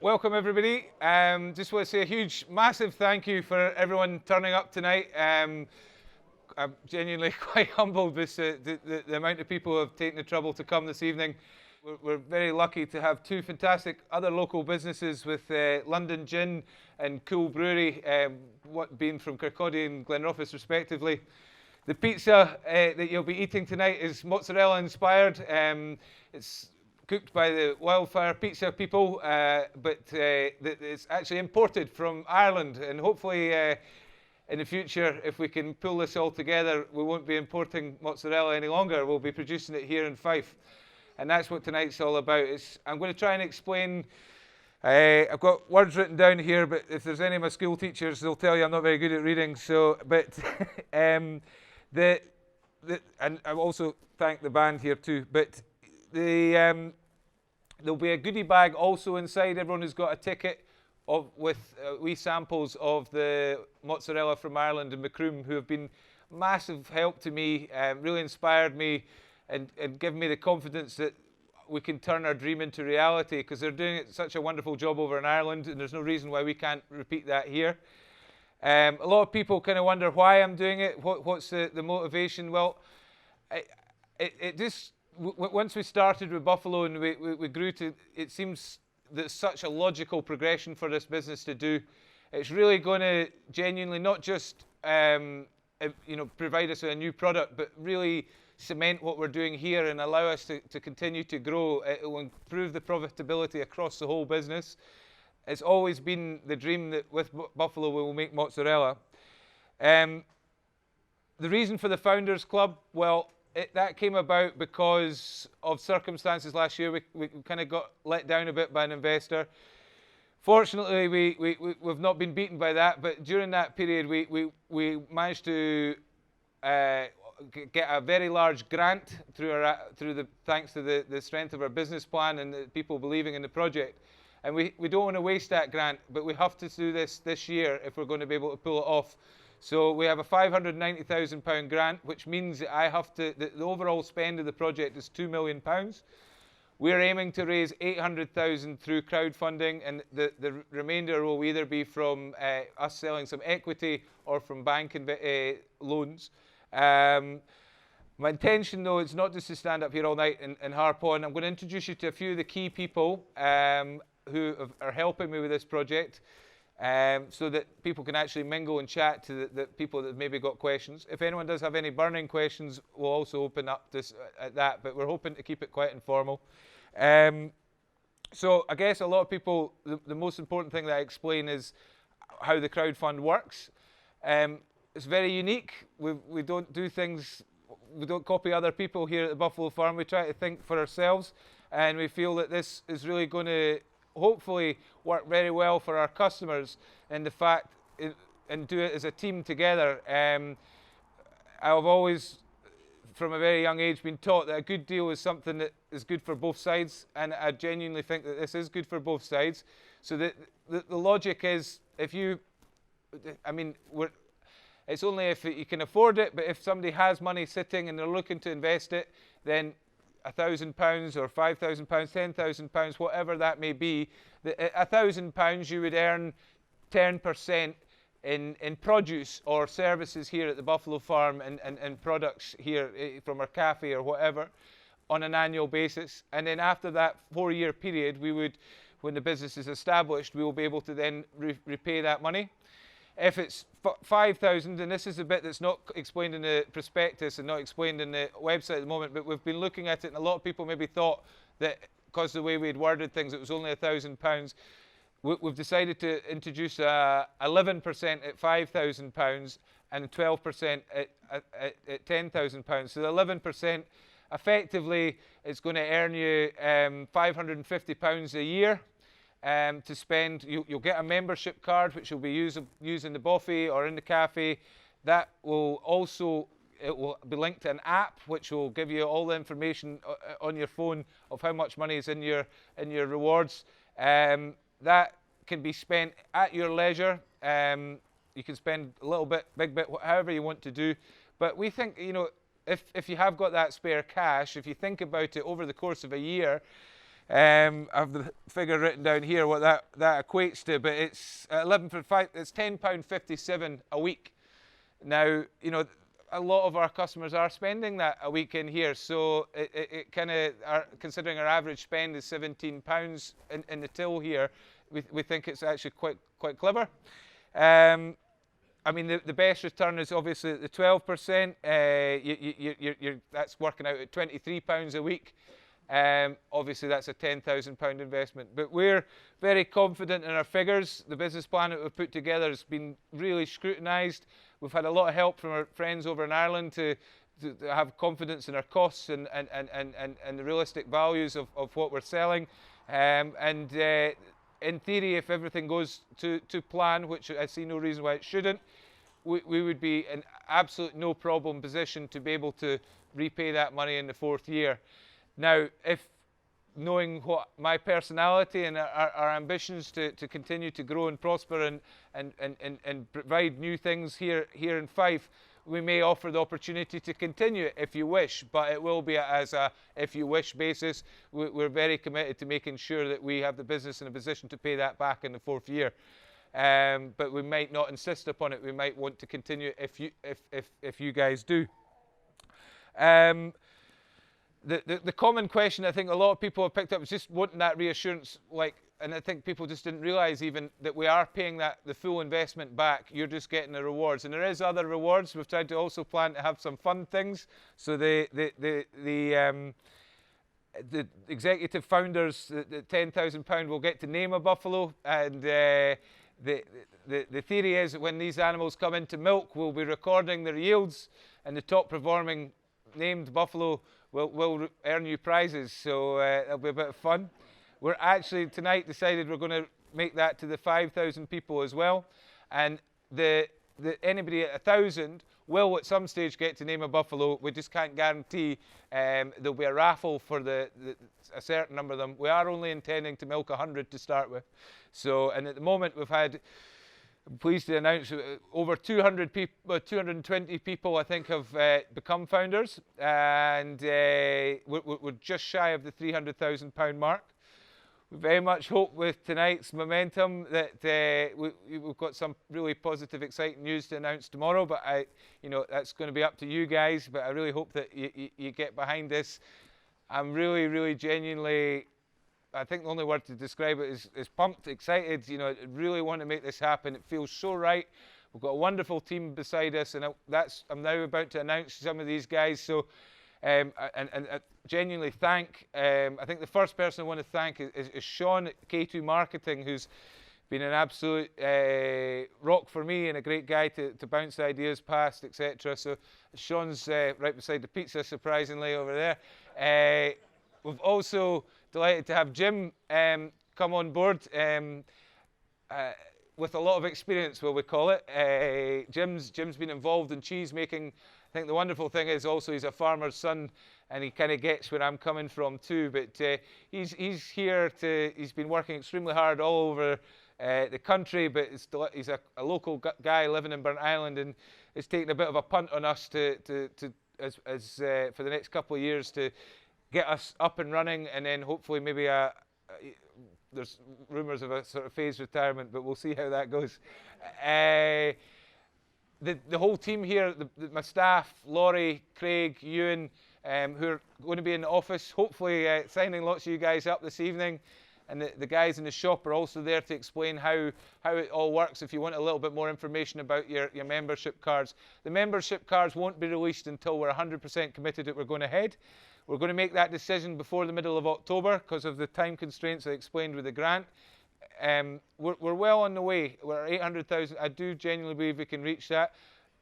Welcome everybody. Just want to say a huge, massive thank you for everyone turning up tonight. I'm genuinely quite humbled with the amount of people who have taken the trouble to come this evening. We're very lucky to have two fantastic other local businesses with London Gin and Cool Brewery, being from Kirkcaldy and Glenrothes respectively. The pizza that you'll be eating tonight is mozzarella inspired. It's cooked by the Wildfire Pizza people, but it's actually imported from Ireland, and hopefully in the future, if we can pull this all together, we won't be importing mozzarella any longer. We'll be producing it here in Fife, and that's what tonight's all about. I'm going to try and explain. I've got words written down here, but if there's any of my school teachers, they'll tell you I'm not very good at reading. So, but and I also thank the band here too. But there'll be a goodie bag also inside. Everyone who's got a ticket with wee samples of the mozzarella from Ireland and Macroom, who have been massive help to me, really inspired me, and given me the confidence that we can turn our dream into reality, because they're doing such a wonderful job over in Ireland, and there's no reason why we can't repeat that here. A lot of people kind of wonder why I'm doing it. What's the motivation? Well, it just once we started with Buffalo and we grew to, it seems that such a logical progression for this business to do. It's really going to genuinely not just provide us with a new product, but really cement what we're doing here and allow us to continue to grow. It will improve the profitability across the whole business. It's always been the dream that with Buffalo we will make mozzarella. The reason for the Founders Club, well, that came about because of circumstances last year. We kind of got let down a bit by an investor. Fortunately, we've not been beaten by that, but during that period we managed to get a very large grant thanks to the strength of our business plan and the people believing in the project. And we don't want to waste that grant, but we have to do this year if we're going to be able to pull it off. So we have a £590,000 grant, which means that the overall spend of the project is £2 million. We're aiming to raise £800,000 through crowdfunding, and the remainder will either be from us selling some equity or from bank loans. My intention, though, is not just to stand up here all night and harp on. I'm going to introduce you to a few of the key people who are helping me with this project, so that people can actually mingle and chat to the people that have maybe got questions. If anyone does have any burning questions, we'll also open up this at that, but we're hoping to keep it quite informal. So I guess a lot of people, the most important thing that I explain is how the crowdfund works. It's very unique. We don't do things, we don't copy other people here at the Buffalo Farm. We try to think for ourselves, and we feel that this is really going to hopefully work very well for our customers, and the fact and do it as a team together. I've always, from a very young age, been taught that a good deal is something that is good for both sides, and I genuinely think that this is good for both sides. So the logic is, it's only if you can afford it, but if somebody has money sitting and they're looking to invest it, then £1,000 or £5,000, £10,000, whatever that may be, £1,000 you would earn 10% in produce or services here at the Buffalo Farm and products here from our cafe or whatever on an annual basis. And then after that 4-year period, when the business is established, we will be able to then repay that money. If it's 5,000, and this is a bit that's not explained in the prospectus and not explained in the website at the moment, but we've been looking at it, and a lot of people maybe thought that because of the way we had worded things, it was only £1,000. We've decided to introduce 11% at £5,000 and 12% at £10,000. So the 11% effectively is going to earn you £550 a year. To spend, you'll get a membership card which you'll be using the Boffy or in the cafe. That will also, it will be linked to an app which will give you all the information on your phone of how much money is in your rewards. That can be spent at your leisure. You can spend a little bit, big bit, however you want to do. But we think, if you have got that spare cash, if you think about it over the course of a year, I have the figure written down here what that equates to, but it's 11 for 5. It's £10.57 a week. Now, you know, a lot of our customers are spending that a week in here, so it kind of, considering our average spend is £17 in the till here, we think it's actually quite clever. I mean, the best return is obviously the 12%. That's working out at £23 a week. Obviously, that's a £10,000 investment. But we're very confident in our figures. The business plan that we've put together has been really scrutinised. We've had a lot of help from our friends over in Ireland to have confidence in our costs and the realistic values of what we're selling. In theory, if everything goes to plan, which I see no reason why it shouldn't, we would be in absolute no problem position to be able to repay that money in the 4th year. Now, if knowing what my personality and our ambitions to continue to grow and prosper and provide new things here in Fife, we may offer the opportunity to continue it if you wish, but it will be as a if you wish basis. We're very committed to making sure that we have the business in a position to pay that back in the 4th year. But we might not insist upon it. We might want to continue if you guys do. The common question I think a lot of people have picked up is just wanting that reassurance, and I think people just didn't realise even that we are paying the full investment back. You're just getting the rewards, and there is other rewards. We've tried to also plan to have some fun things. So the executive founders, the £10,000 will get to name a buffalo, and the theory is that when these animals come into milk, we'll be recording their yields, and the top performing named buffalo will earn you prizes. So it'll be a bit of fun. We're actually tonight decided we're going to make that to the 5,000 people as well, and anybody at 1,000 will at some stage get to name a buffalo. We just can't guarantee. There'll be a raffle for a certain number of them. We are only intending to milk 100 to start with. So, and at the moment I'm pleased to announce over 200 people, 220 people I think have become founders, and we're just shy of the £300,000 mark. We very much hope with tonight's momentum that we've got some really positive, exciting news to announce tomorrow. But that's going to be up to you guys. But I really hope that you get behind this. I'm really, really genuinely, I think the only word to describe it is pumped, excited. I really want to make this happen. It feels so right. We've got a wonderful team beside us, and I'm now about to announce some of these guys. So. And genuinely thank, I think the first person I want to thank is Sean at K2 Marketing, who's been an absolute rock for me and a great guy to bounce ideas past, etc. So Sean's right beside the pizza, surprisingly, over there. We've also delighted to have Jim come on board with a lot of experience, will we call it. Jim's been involved in cheese making. I think the wonderful thing is also he's a farmer's son, and he kind of gets where I'm coming from too. But he's here he's been working extremely hard all over the country, but he's a local guy living in Burnt Island, and it's taken a bit of a punt on us for the next couple of years to get us up and running, and then hopefully maybe there's rumours of a sort of phased retirement, but we'll see how that goes. The whole team here, my staff, Laurie, Craig, Ewan, who are going to be in the office, hopefully signing lots of you guys up this evening. And the guys in the shop are also there to explain how it all works if you want a little bit more information about your membership cards. The membership cards won't be released until we're 100% committed that we're going ahead. We're going to make that decision before the middle of October because of the time constraints I explained with the grant. We're well on the way. We're at 800,000. I do genuinely believe we can reach that.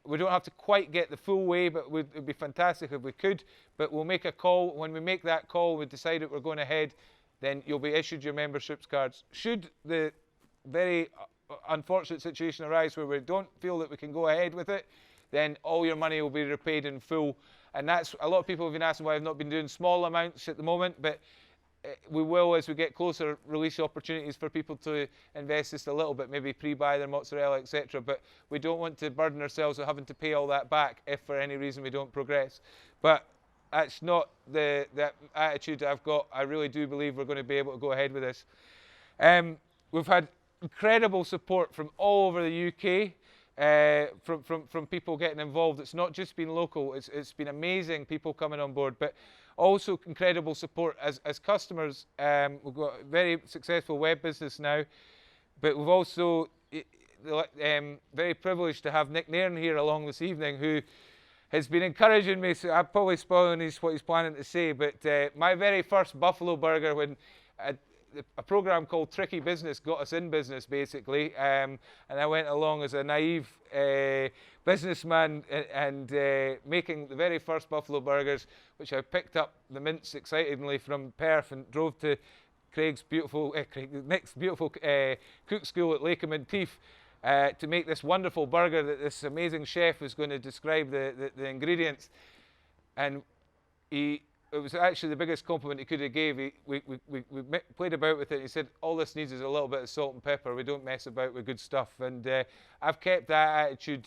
We don't have to quite get the full way, but it would be fantastic if we could. But we'll make a call. When we make that call, we decide that we're going ahead, then you'll be issued your memberships cards. Should the very unfortunate situation arise where we don't feel that we can go ahead with it, then all your money will be repaid in full. And that's a lot of people have been asking why I've not been doing small amounts at the moment, but we will, as we get closer, release opportunities for people to invest just a little bit, maybe pre-buy their mozzarella, etc. But we don't want to burden ourselves with having to pay all that back if for any reason we don't progress. But that's not the attitude I've got. I really do believe we're going to be able to go ahead with this. We've had incredible support from all over the UK, from people getting involved. It's not just been local, it's been amazing people coming on board, but also incredible support as customers. We've got a very successful web business now, but we've also very privileged to have Nick Nairn here along this evening, who has been encouraging me. So I'm probably spoiling what he's planning to say, but my very first Buffalo Burger, when a program called Tricky Business got us in business, basically, and I went along as a naive businessman and making the very first Buffalo Burgers, which I picked up the mince excitedly from Perth and drove to Nick's beautiful cook school at Lakeham and Teef to make this wonderful burger that this amazing chef was going to describe the ingredients. And it was actually the biggest compliment he could have gave. We played about with it. He said, all this needs is a little bit of salt and pepper. We don't mess about with good stuff. And I've kept that attitude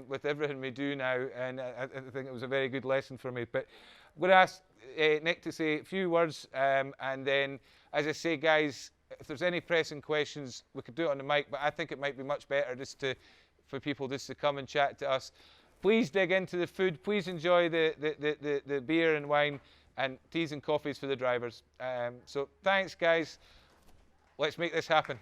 with everything we do now, and I think it was a very good lesson for me. But I'm going to ask Nick to say a few words, and then, as I say, guys, if there's any pressing questions, we could do it on the mic, but I think it might be much better for people just to come and chat to us. Please dig into the food. Please enjoy the beer and wine, and teas and coffees for the drivers. So thanks, guys. Let's make this happen.